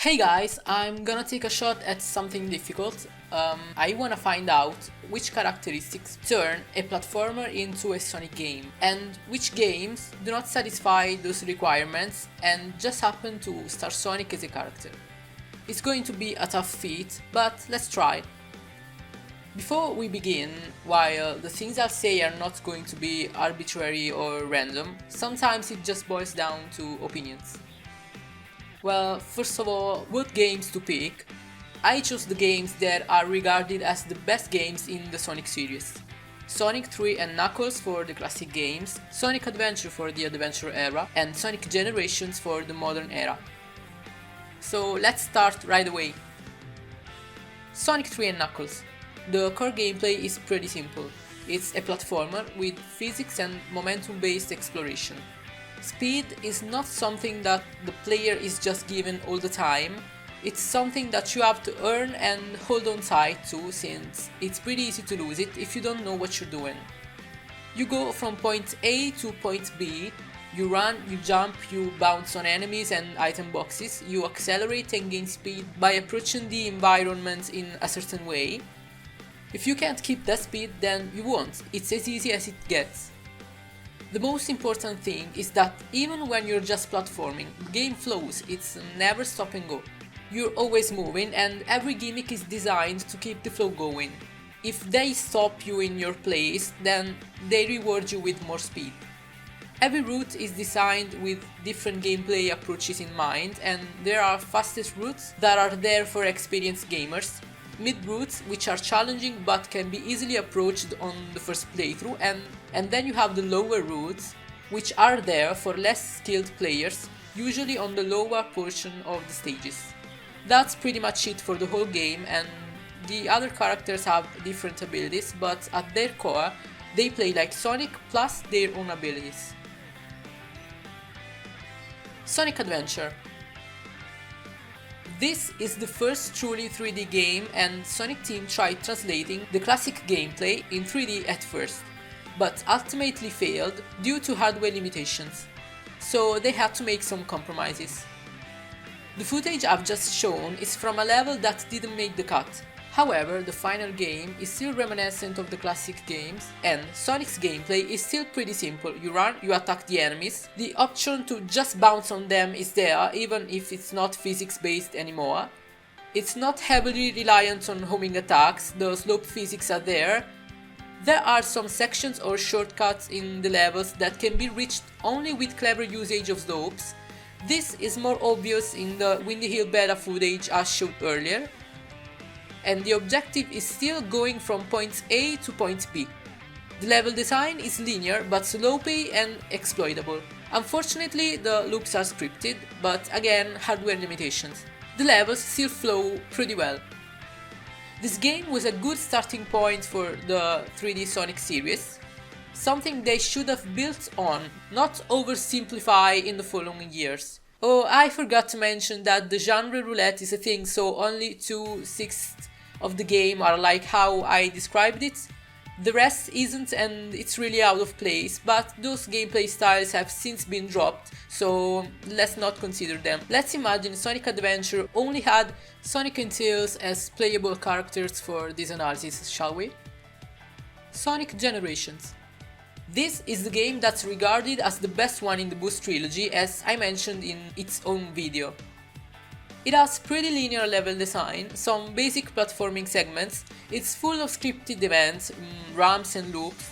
Hey guys, I'm gonna take a shot at something difficult. I wanna find out which characteristics turn a platformer into a Sonic game, and which games do not satisfy those requirements and just happen to star Sonic as a character. It's going to be a tough feat, but let's try. Before we begin, while the things I'll say are not going to be arbitrary or random, sometimes it just boils down to opinions. Well, first of all, what games to pick? I chose the games that are regarded as the best games in the Sonic series. Sonic 3 and Knuckles for the classic games, Sonic Adventure for the Adventure era, and Sonic Generations for the modern era. So let's start right away. Sonic 3 and Knuckles. The core gameplay is pretty simple. It's a platformer with physics and momentum-based exploration. Speed is not something that the player is just given all the time, it's something that you have to earn and hold on tight to, since it's pretty easy to lose it if you don't know what you're doing. You go from point A to point B, you run, you jump, you bounce on enemies and item boxes, you accelerate and gain speed by approaching the environment in a certain way. If you can't keep that speed, then you won't, it's as easy as it gets. The most important thing is that even when you're just platforming, the game flows, it's never stop and go. You're always moving and every gimmick is designed to keep the flow going. If they stop you in your place, then they reward you with more speed. Every route is designed with different gameplay approaches in mind, and there are fastest routes that are there for experienced gamers, mid routes which are challenging but can be easily approached on the first playthrough, and then you have the lower routes which are there for less skilled players, usually on the lower portion of the stages. That's pretty much it for the whole game, and the other characters have different abilities, but at their core they play like Sonic plus their own abilities. Sonic Adventure. This is the first truly 3D game, and Sonic Team tried translating the classic gameplay in 3D at first, but ultimately failed due to hardware limitations, so they had to make some compromises. The footage I've just shown is from a level that didn't make the cut. However, the final game is still reminiscent of the classic games, and Sonic's gameplay is still pretty simple. You run, you attack the enemies, the option to just bounce on them is there even if it's not physics based anymore. It's not heavily reliant on homing attacks, the slope physics are there. There are some sections or shortcuts in the levels that can be reached only with clever usage of slopes. This is more obvious in the Windy Hill beta footage as showed earlier. And the objective is still going from point A to point B. The level design is linear but slopey and exploitable. Unfortunately, the loops are scripted, but again, hardware limitations. The levels still flow pretty well. This game was a good starting point for the 3D Sonic series, something they should have built on, not oversimplify in the following years. Oh, I forgot to mention that the genre roulette is a thing, so only 2/6 of the game are like how I described it. The rest isn't, and it's really out of place, but those gameplay styles have since been dropped, so let's not consider them. Let's imagine Sonic Adventure only had Sonic and Tails as playable characters for this analysis, shall we? Sonic Generations. This is the game that's regarded as the best one in the Boost trilogy, as I mentioned in its own video. It has pretty linear level design, some basic platforming segments, it's full of scripted events, ramps and loops.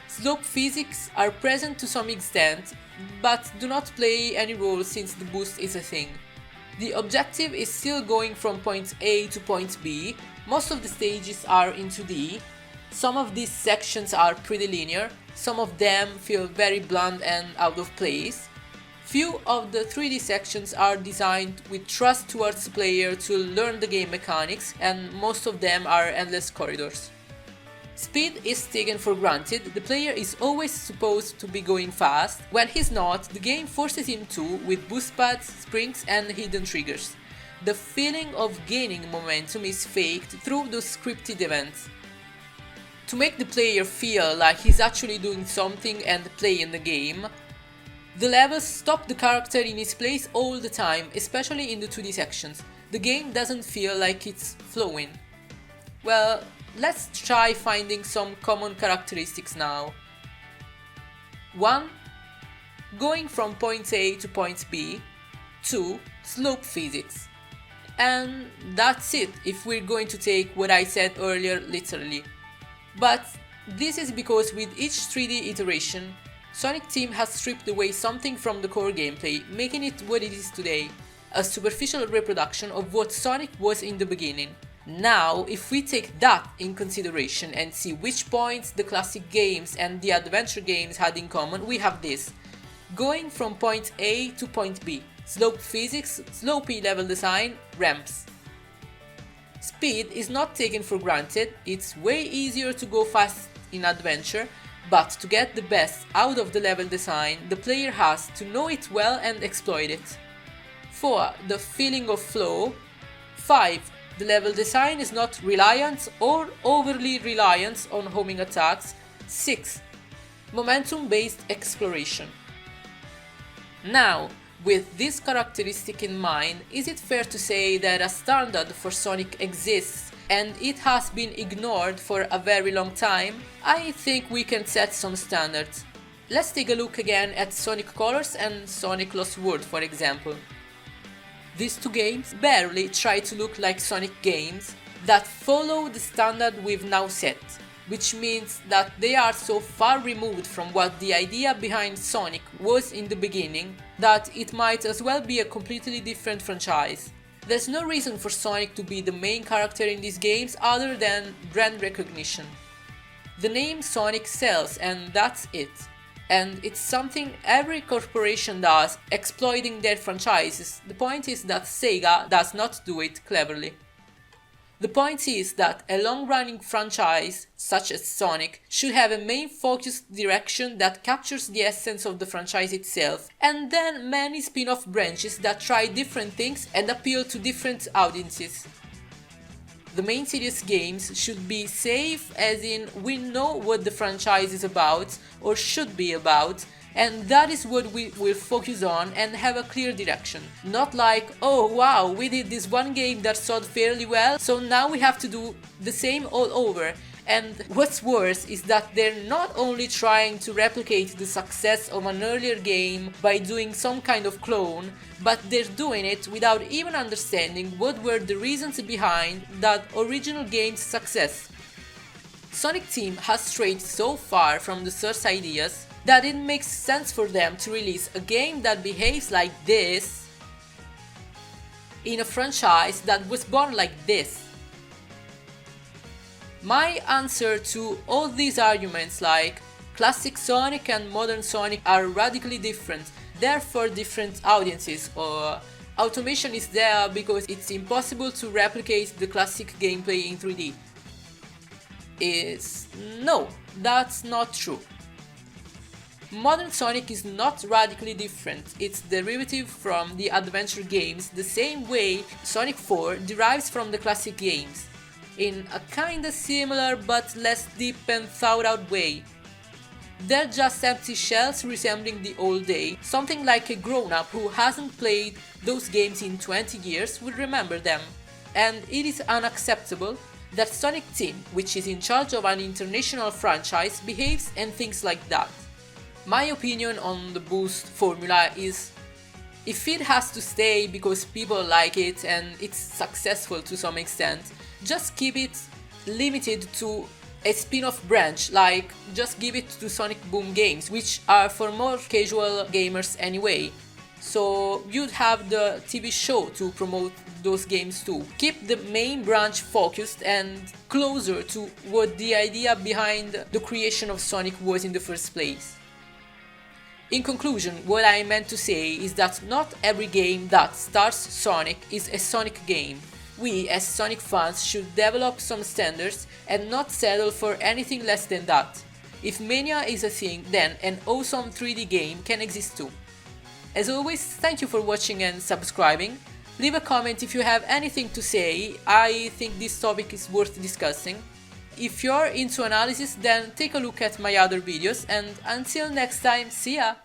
Slope physics are present to some extent, but do not play any role since the boost is a thing. The objective is still going from point A to point B, most of the stages are in 2D, some of these sections are pretty linear, some of them feel very bland and out of place. Few of the 3D sections are designed with trust towards the player to learn the game mechanics, and most of them are endless corridors. Speed is taken for granted, the player is always supposed to be going fast. When he's not, the game forces him to with boost pads, springs and hidden triggers. The feeling of gaining momentum is faked through those scripted events. To make the player feel like he's actually doing something and playing the game, The levels stop the character in its place all the time, especially in the 2D sections. The game doesn't feel like it's flowing. Well, let's try finding some common characteristics now. 1. Going from point A to point B. 2. Slope physics. And that's it if we're going to take what I said earlier literally. But this is because with each 3D iteration, Sonic Team has stripped away something from the core gameplay, making it what it is today, a superficial reproduction of what Sonic was in the beginning. Now, if we take that in consideration and see which points the classic games and the adventure games had in common, we have this. Going from point A to point B. Slope physics, slopey level design, ramps. Speed is not taken for granted, it's way easier to go fast in adventure, but to get the best out of the level design, the player has to know it well and exploit it. 4. The feeling of flow. 5. The level design is not reliant or overly reliant on homing attacks. 6. Momentum-based exploration. Now, with this characteristic in mind, is it fair to say that a standard for Sonic exists and it has been ignored for a very long time? I think we can set some standards. Let's take a look again at Sonic Colors and Sonic Lost World, for example. These two games barely try to look like Sonic games that follow the standard we've now set, which means that they are so far removed from what the idea behind Sonic was in the beginning that it might as well be a completely different franchise. There's no reason for Sonic to be the main character in these games other than brand recognition. The name Sonic sells and that's it. And it's something every corporation does, exploiting their franchises. The point is that Sega does not do it cleverly. The point is that a long-running franchise, such as Sonic, should have a main focused direction that captures the essence of the franchise itself, and then many spin-off branches that try different things and appeal to different audiences. The main series games should be safe, as in we know what the franchise is about, or should be about, and that is what we will focus on and have a clear direction. Not like, oh wow, we did this one game that sold fairly well, so now we have to do the same all over. And what's worse is that they're not only trying to replicate the success of an earlier game by doing some kind of clone, but they're doing it without even understanding what were the reasons behind that original game's success. Sonic Team has strayed so far from the source ideas that it makes sense for them to release a game that behaves like this in a franchise that was born like this. My answer to all these arguments like classic Sonic and modern Sonic are radically different, therefore different audiences, or automation is there because it's impossible to replicate the classic gameplay in 3D, is no, that's not true. Modern Sonic is not radically different, it's derivative from the adventure games the same way Sonic 4 derives from the classic games, in a kinda similar but less deep and thought out way. They're just empty shells resembling the old day, something like a grown-up who hasn't played those games in 20 years would remember them. And it is unacceptable that Sonic Team, which is in charge of an international franchise, behaves and thinks like that. My opinion on the boost formula is, if it has to stay because people like it and it's successful to some extent, just keep it limited to a spin-off branch, like just give it to Sonic Boom games, which are for more casual gamers anyway. So you'd have the TV show to promote those games too. Keep the main branch focused and closer to what the idea behind the creation of Sonic was in the first place. In conclusion, what I meant to say is that not every game that stars Sonic is a Sonic game. We as Sonic fans should develop some standards and not settle for anything less than that. If mania is a thing, then an awesome 3D game can exist too. As always, thank you for watching and subscribing. Leave a comment if you have anything to say, I think this topic is worth discussing. If you're into analysis, then take a look at my other videos, and until next time, see ya!